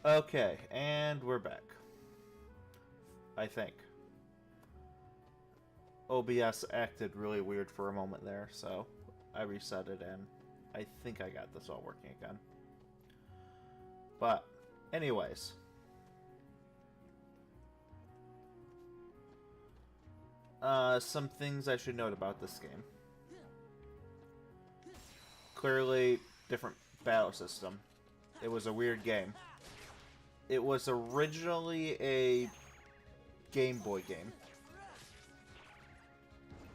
Okay, and we're back. I think. OBS acted really weird for a moment there, so I reset it and I think I got this all working again. But, anyways. Some things I should note about this game. Clearly, different battle system. It was a weird game. It was originally a Game Boy game.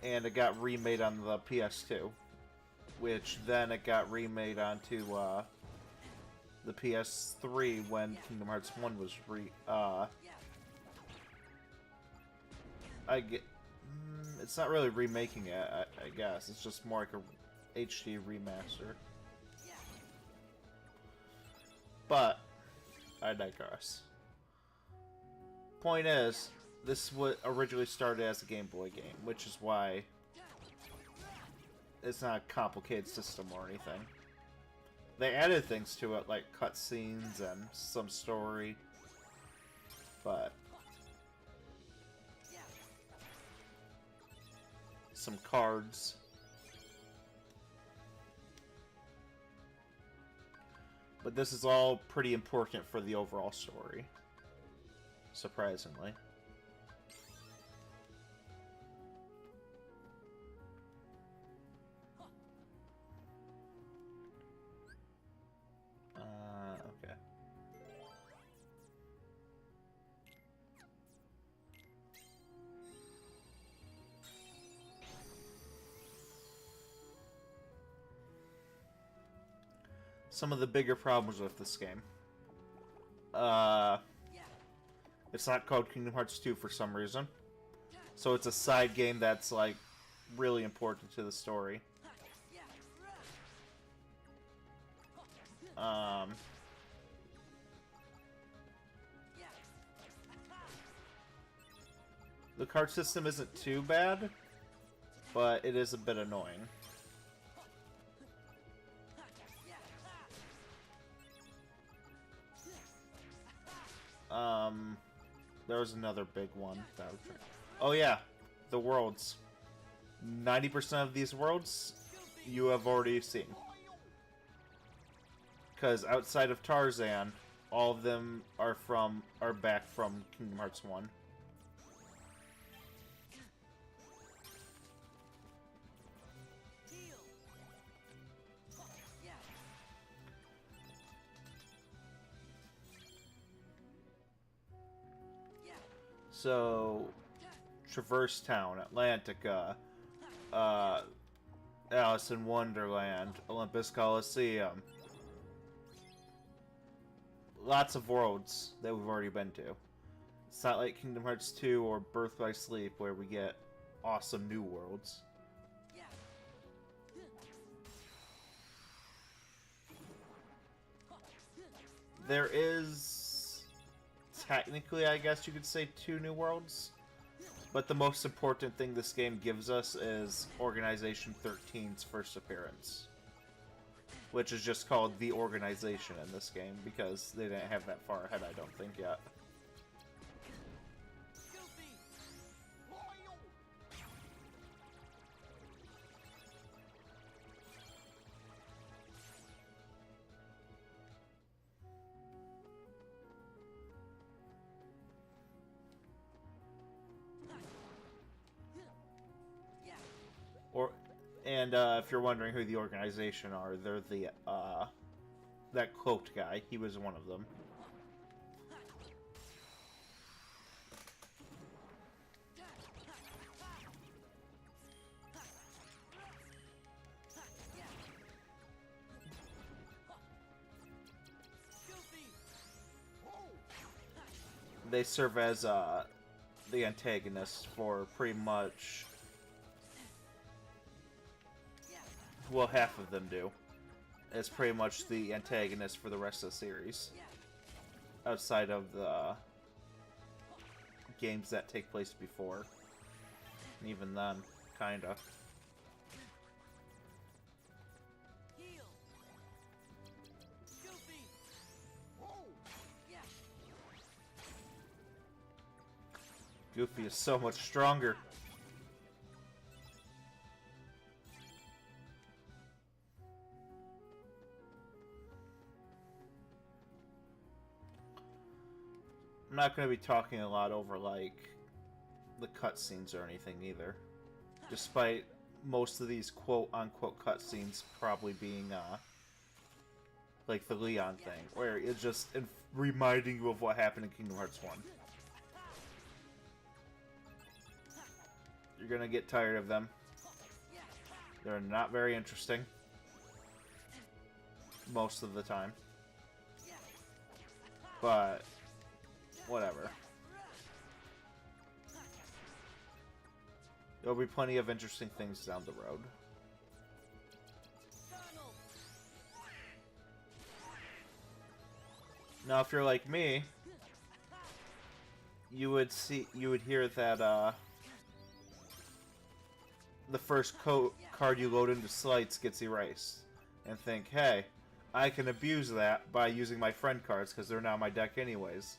And it got remade on the PS2. Which then it got remade onto the PS3 when Kingdom Hearts 1 was it's not really remaking it, I guess. It's just more like a HD remaster. But I digress. Point is, this was originally started as a Game Boy game, which is why it's not a complicated system or anything. They added things to it, like cutscenes and some story, but some cards. But this is all pretty important for the overall story, surprisingly. Okay. Some of the bigger problems with this game. It's not called Kingdom Hearts 2 for some reason. So it's a side game that's, like, really important to the story. The card system isn't too bad, but it is a bit annoying. There was another big one. Oh yeah, the worlds. 90% of these worlds you have already seen. Because outside of Tarzan, all of them are back from Kingdom Hearts 1. So, Traverse Town, Atlantica, Alice in Wonderland, Olympus Coliseum. Lots of worlds that we've already been to. It's not like Kingdom Hearts 2 or Birth by Sleep where we get awesome new worlds. There is, technically, I guess you could say, 2 new worlds. But the most important thing this game gives us is Organization 13's first appearance. Which is just called The Organization in this game, because they didn't have that far ahead, I don't think, yet. And if you're wondering who the organization are, they're the, that cloaked guy. He was one of them. They serve as, the antagonists for pretty much... Well, half of them do. It's pretty much the antagonist for the rest of the series. Outside of the games that take place before. And even then, kinda. Goofy is so much stronger. I'm not going to be talking a lot over, like, the cutscenes or anything either. Despite most of these quote-unquote cutscenes probably being, like the Leon thing, where it's just reminding you of what happened in Kingdom Hearts 1. You're gonna get tired of them. They're not very interesting. Most of the time. But whatever. There'll be plenty of interesting things down the road. Now, if you're like me, you would hear that, the first card you load into Slights gets erased. And think, hey, I can abuse that by using my friend cards, because they're now my deck anyways.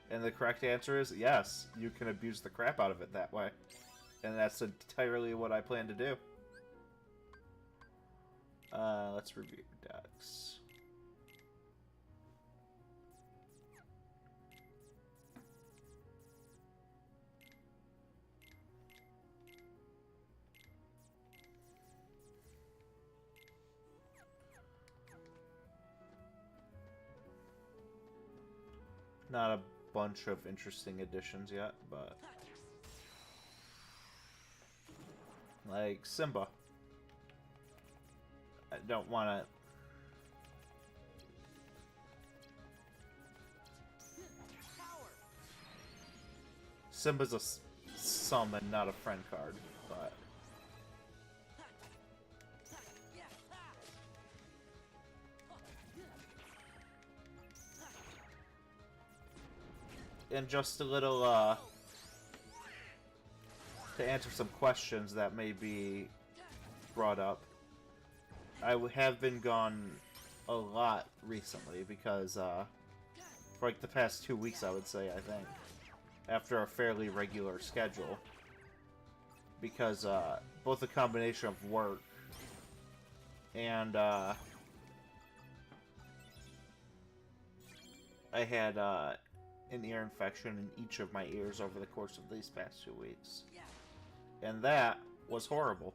And the correct answer is, yes, you can abuse the crap out of it that way. And that's entirely what I plan to do. Let's review decks. Not a bunch of interesting additions yet, but... like Simba. I don't want to... Simba's a summon, not a friend card, but... and just a little, to answer some questions that may be brought up. I have been gone a lot recently because, for like the past 2 weeks, I would say, I think, after a fairly regular schedule. Because, both a combination of work and, I had, an ear infection in each of my ears over the course of these past 2 weeks. And that was horrible.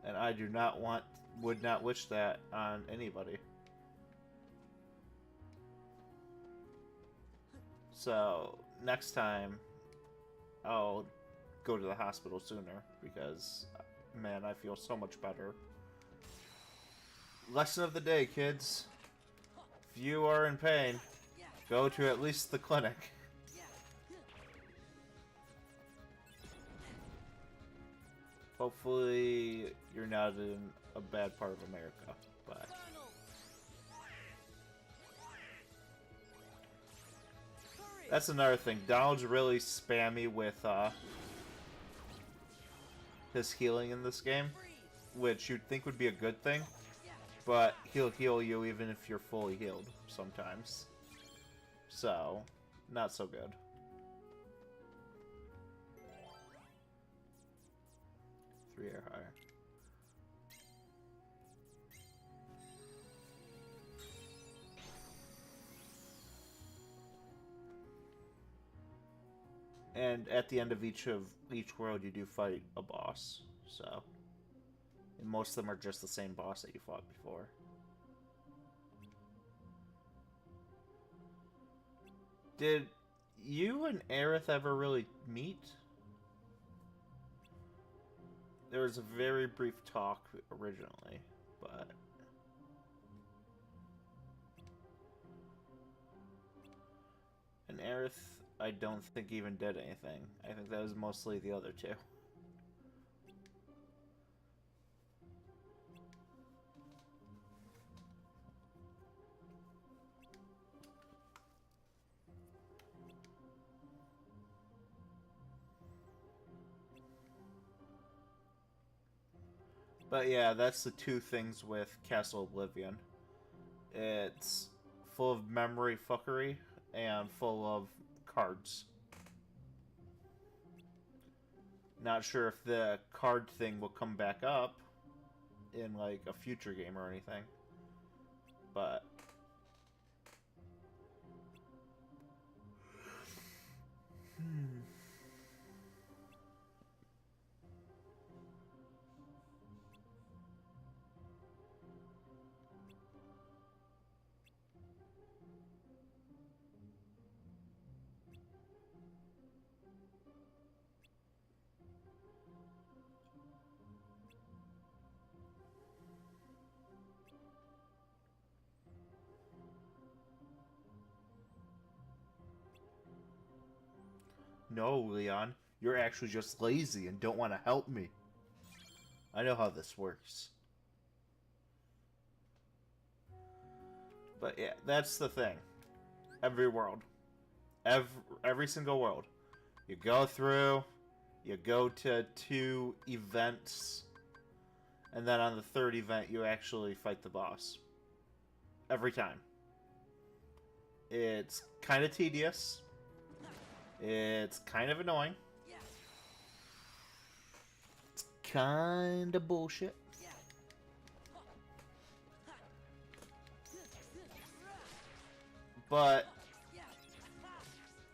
And I would not wish that on anybody. So, next time, I'll go to the hospital sooner, because, man, I feel so much better. Lesson of the day, kids. If you are in pain, go to at least the clinic. Hopefully, you're not in a bad part of America, but... that's another thing. Donald's really spammy with, his healing in this game, which you'd think would be a good thing, but he'll heal you even if you're fully healed sometimes. So, not so good. 3 or higher. And at the end of each world, you do fight a boss. So, and most of them are just the same boss that you fought before. Did you and Aerith ever really meet? There was a very brief talk originally, but... and Aerith, I don't think even did anything. I think that was mostly the other two. But yeah, that's the two things with Castle Oblivion. It's full of memory fuckery and full of cards. Not sure if the card thing will come back up in like a future game or anything. But no, Leon, you're actually just lazy and don't want to help me. I know how this works. But yeah, that's the thing. Every world. Every single world. You go through, you go to 2 events, and then on the 3rd event you actually fight the boss. Every time. It's kind of tedious. It's kind of annoying. It's kind of bullshit. But,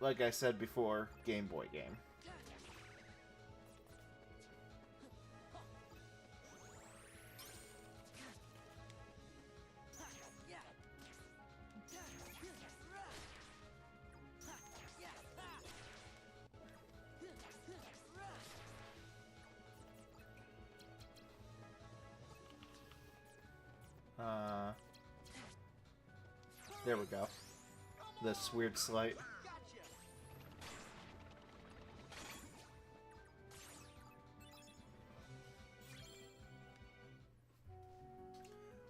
like I said before, Game Boy game. There we go. This weird slight.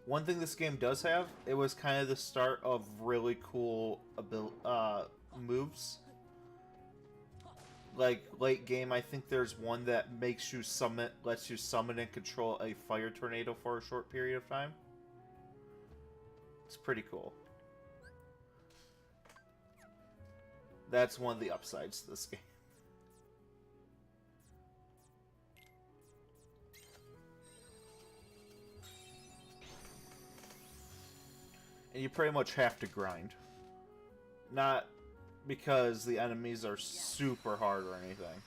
One thing this game does have, it was kind of the start of really cool moves. Like, late game, I think there's one that makes you lets you summon and control a fire tornado for a short period of time. It's pretty cool. That's one of the upsides to this game. And you pretty much have to grind. Not because the enemies are super hard or anything,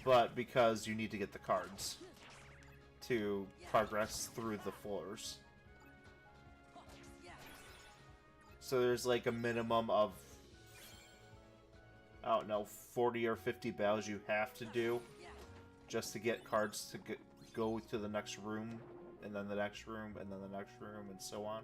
but because you need to get the cards to progress through the floors. So there's like a minimum of, I don't know, 40 or 50 battles you have to do just to get cards to go to the next room, and then the next room, and then the next room, and so on.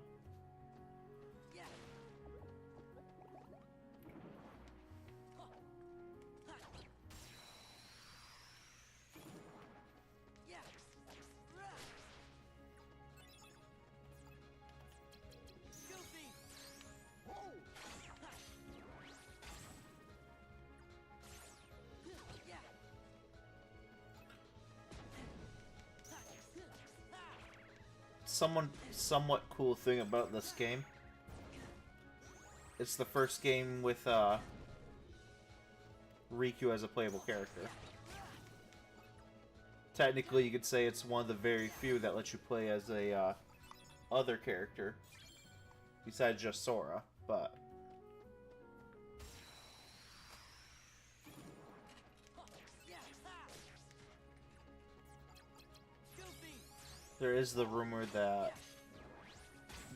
Somewhat cool thing about this game. It's the first game with Riku as a playable character. Technically, you could say it's one of the very few that lets you play as a other character besides just Sora, but there is the rumor that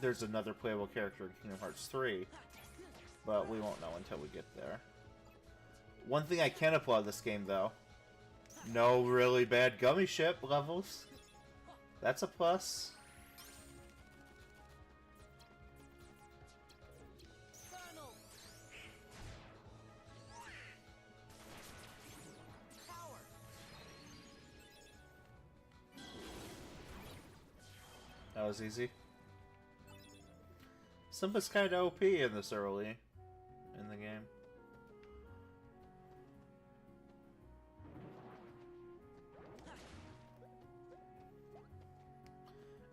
there's another playable character in Kingdom Hearts 3, but we won't know until we get there. One thing I can applaud this game, though, no really bad gummy ship levels. That's a plus. That was easy. Simba's kind of OP in this early in the game.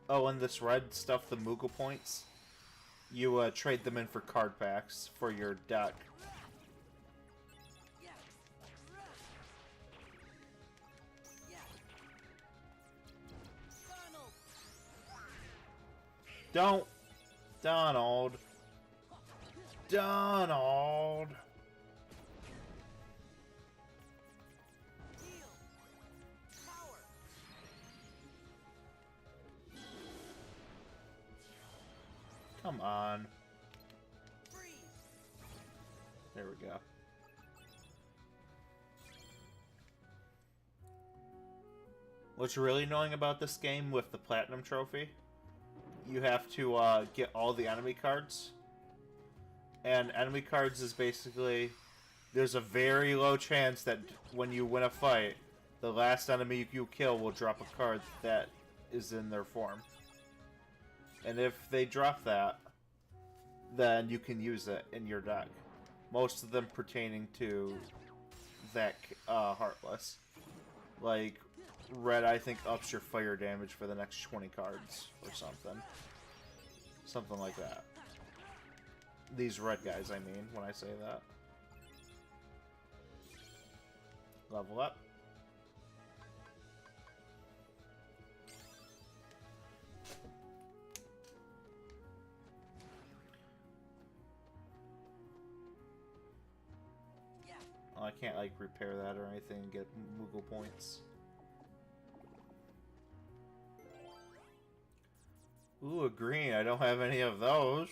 Oh, and this red stuff, the Moogle points, you trade them in for card packs for your deck. Don't! Donald! Donald! Come on. There we go. What's really annoying about this game with the Platinum Trophy, you have to get all the enemy cards. And enemy cards is basically, there's a very low chance that when you win a fight, the last enemy you kill will drop a card that is in their form. And if they drop that, then you can use it in your deck. Most of them pertaining to that Heartless. Like, red, I think, ups your fire damage for the next 20 cards or something. Something like that. These red guys, I mean, when I say that. Level up. Oh, I can't, like, repair that or anything and get Moogle points. Ooh, a green. I don't have any of those.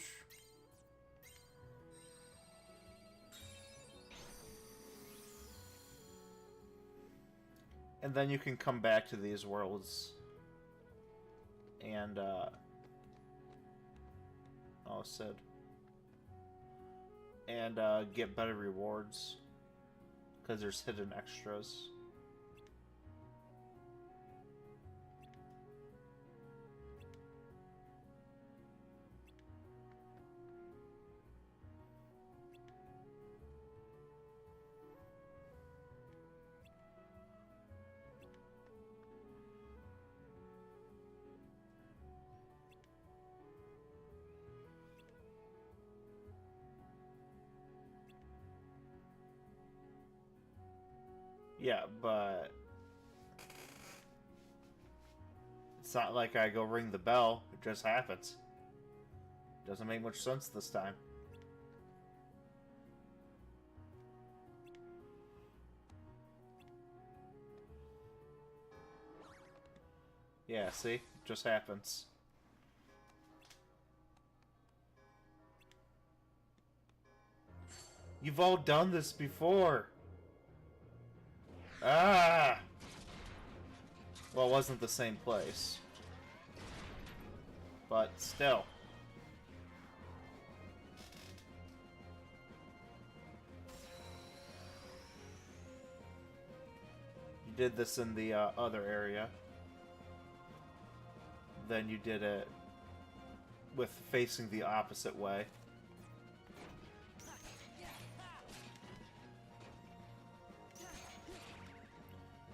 And then you can come back to these worlds and, oh, Sid. And, get better rewards. Because there's hidden extras. Yeah, but it's not like I go ring the bell. It just happens. Doesn't make much sense this time. Yeah, see? It just happens. You've all done this before. Ah! Well, it wasn't the same place. But still. You did this in the other area. Then you did it with facing the opposite way.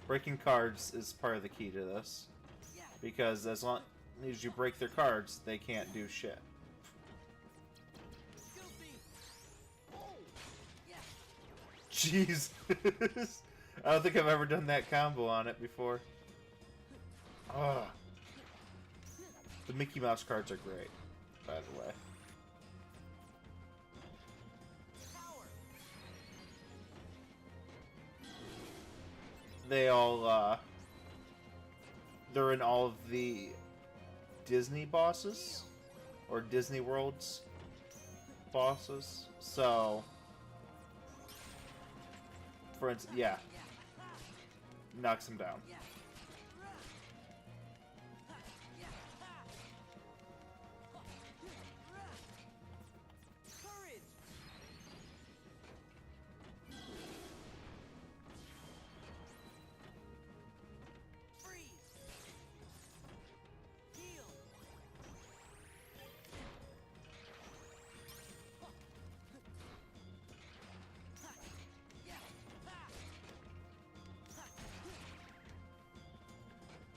Breaking cards is part of the key to this. Because as long as you break their cards, they can't do shit. Jeez. I don't think I've ever done that combo on it before. Ugh. The Mickey Mouse cards are great, by the way. They all, they're in all of the Disney bosses, or Disney World's bosses, so, for instance, yeah, knocks him down.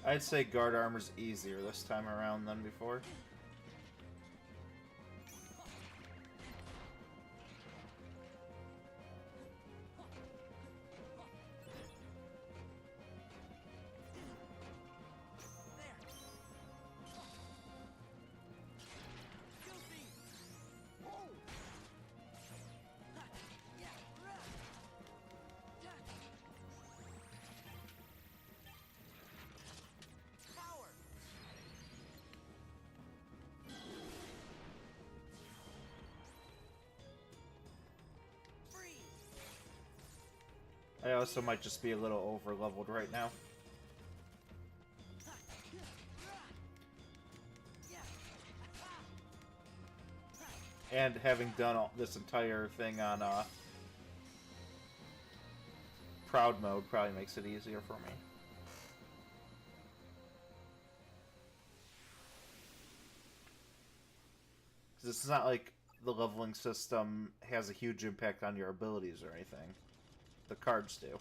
I'd say guard armor's easier this time around than before. also might just be a little over-leveled right now. And having done this entire thing on Proud mode probably makes it easier for me. Because it's not like the leveling system has a huge impact on your abilities or anything. The cards do.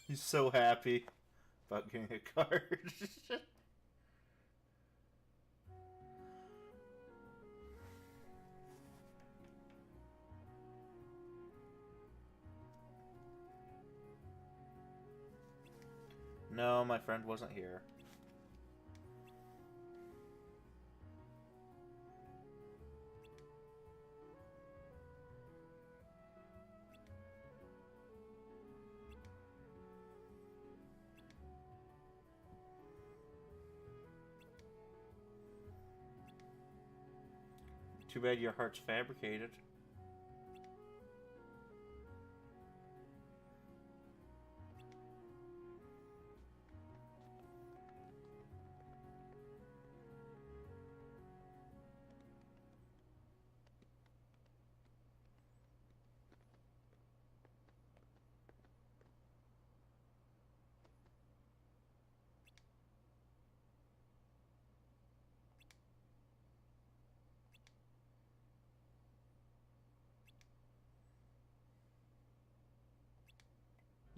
He's so happy about getting a card. No, my friend wasn't here. Too bad your heart's fabricated.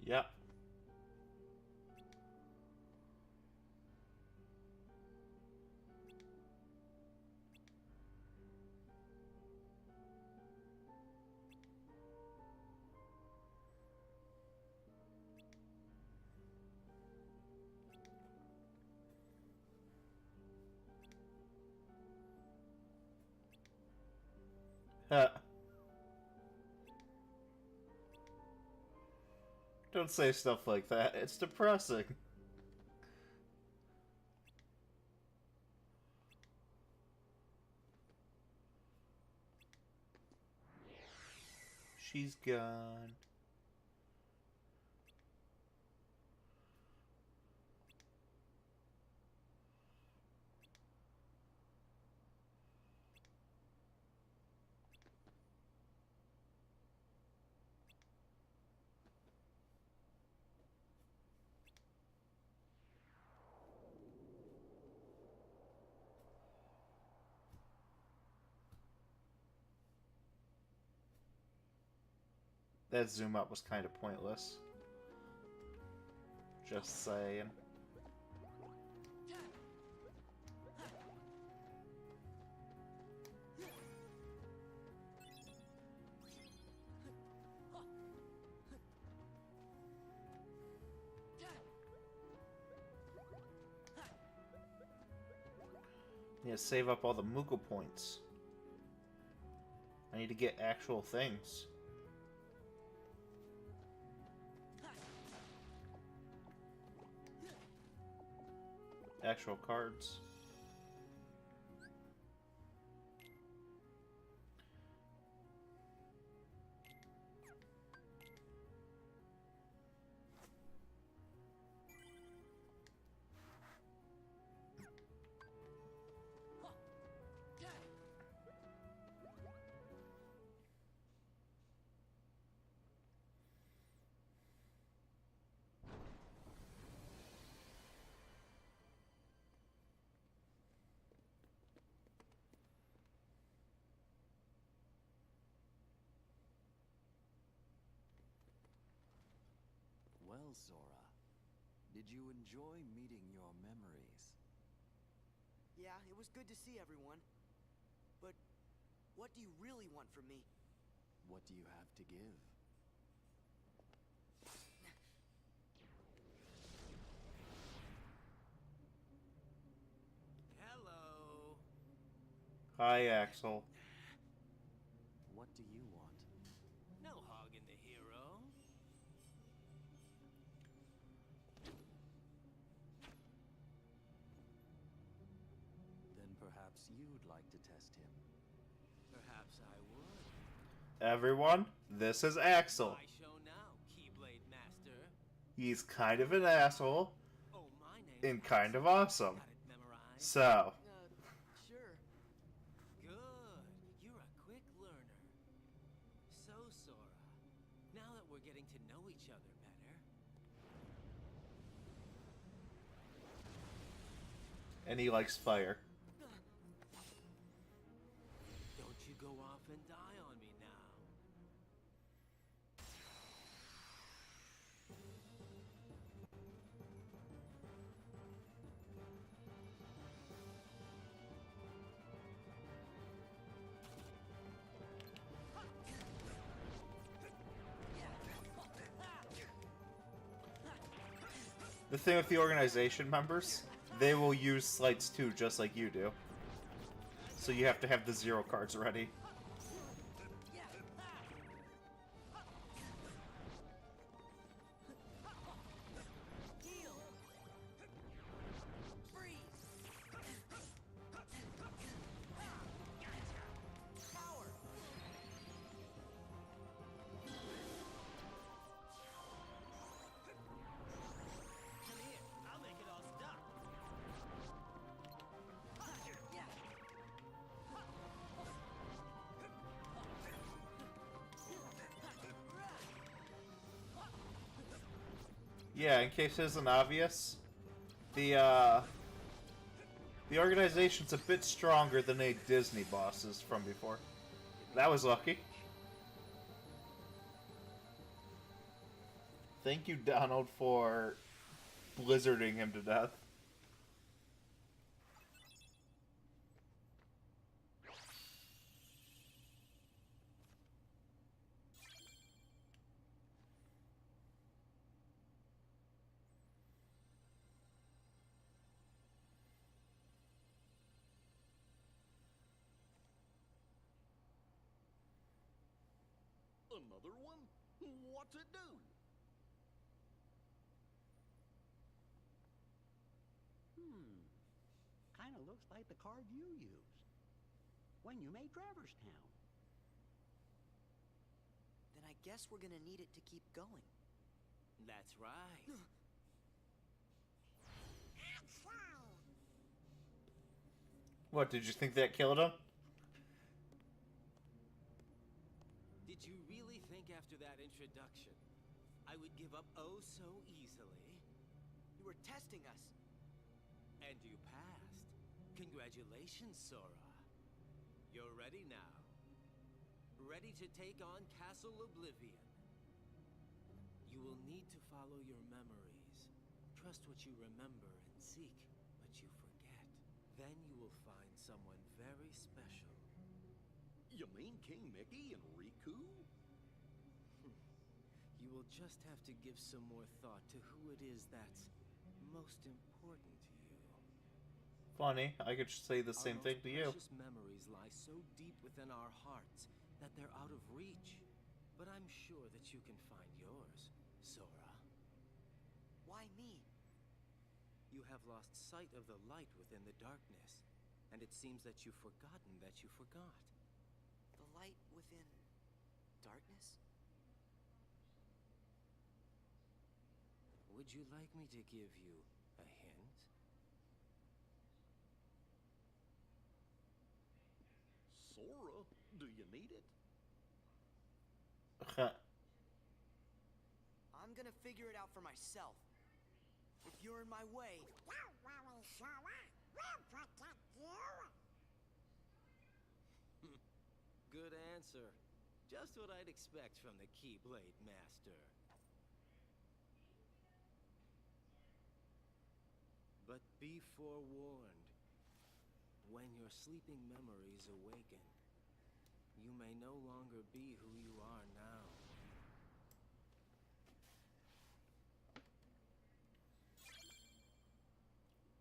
Yep. Don't say stuff like that. It's depressing. She's gone. That zoom up was kind of pointless. Just saying. Need to save up all the Moogle points. I need to get actual things. Actual cards. Well, Sora, did you enjoy meeting your memories? Yeah, it was good to see everyone. But what do you really want from me? What do you have to give? Hello. Hi, Axel. What do you want? No Perhaps you'd like to test him. Perhaps I would. Everyone, this is Axel. My show now, Keyblade Master. He's kind of an asshole Oh, my name. and kind of awesome. Got it memorized. So, Sure. Good. You're a quick learner. So, Sora, now that we're getting to know each other better, and he likes fire. don't you go off and die on me now. The thing with the organization members, they will use slights too, just like you do. So you have to have the 0 cards ready. Heal. Freeze. Power. Come here. I'll make it all stop. Yeah, in case it isn't obvious, the organization's a bit stronger than a Disney bosses from before. That was lucky. Thank you, Donald, for blizzarding him to death. Another one? What's it do? Kinda looks like the card you used when you made Traverse Town. Then I guess we're gonna need it to keep going. That's right. What, did you think that killed him? Did you really think after that introduction, I would give up oh so easily? You were testing us. And you passed. Congratulations, Sora. You're ready now. Ready to take on Castle Oblivion. You will need to follow your memories. Trust what you remember and seek what you forget. Then you will find someone very special. You mean King Mickey and Riku? You will just have to give some more thought to who it is that's most important to you. Funny, I could say the same thing to you. Our most precious memories lie so deep within our hearts that they're out of reach. But I'm sure that you can find yours, Sora. Why me? You have lost sight of the light within the darkness, and it seems that you've forgotten that you forgot. The light within darkness? Would you like me to give you a hint? Sora, do you need it? I'm gonna figure it out for myself. If you're in my way, Don't worry, Sora. We'll protect you. Good answer. Just what I'd expect from the Keyblade Master. But be forewarned. When your sleeping memories awaken, you may no longer be who you are now.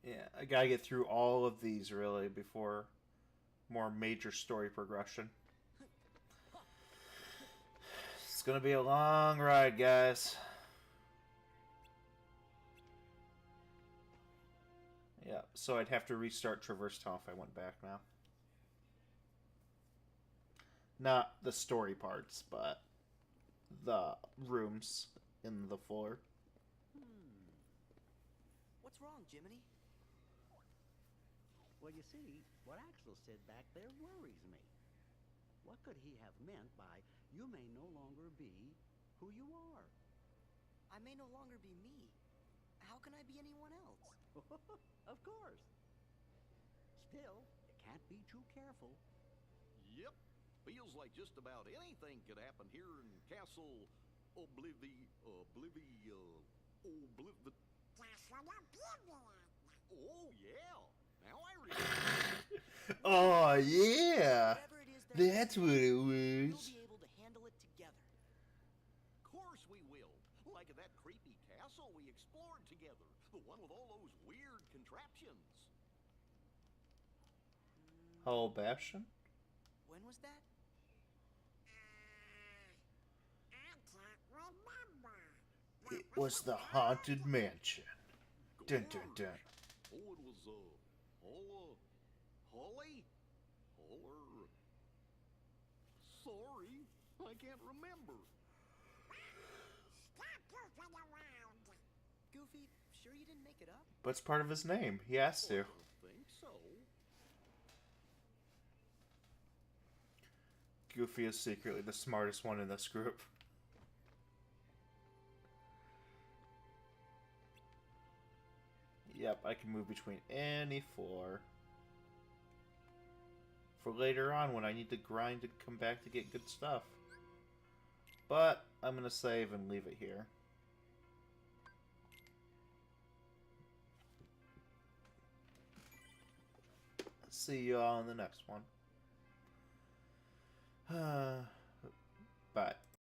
Yeah, I gotta get through all of these, really, before more major story progression. It's gonna be a long ride, guys. Yeah, so I'd have to restart Traverse Town if I went back now. Not the story parts, but the rooms in the floor. What's wrong, Jiminy? Well, you see, what Axel said back there worries me. What could he have meant by, you may no longer be who you are? I may no longer be me. How can I be anyone else? Of course. Still, you can't be too careful. Yep. Feels like just about anything could happen here in Castle Oblivion. Castle Oblivion. Oh, yeah. Now I remember. Oh, yeah! Whatever it is That's what it we'll was. be able to handle it together. Of course we will. Like at that creepy castle we explored together. The one with all those weird contraptions. Hello, Bastion? When was that? I can't remember. It was the Haunted Mansion. Dun dun dun. Oh, it was, Holly? Holler. Sorry, I can't remember. Stop goofing around. Goofy, sure you didn't make it up? But it's part of his name. He has to. I don't think so. Goofy is secretly the smartest one in this group. Yep, I can move between any floor. For later on when I need to grind to come back to get good stuff. But I'm going to save and leave it here. See you all in the next one. Bye.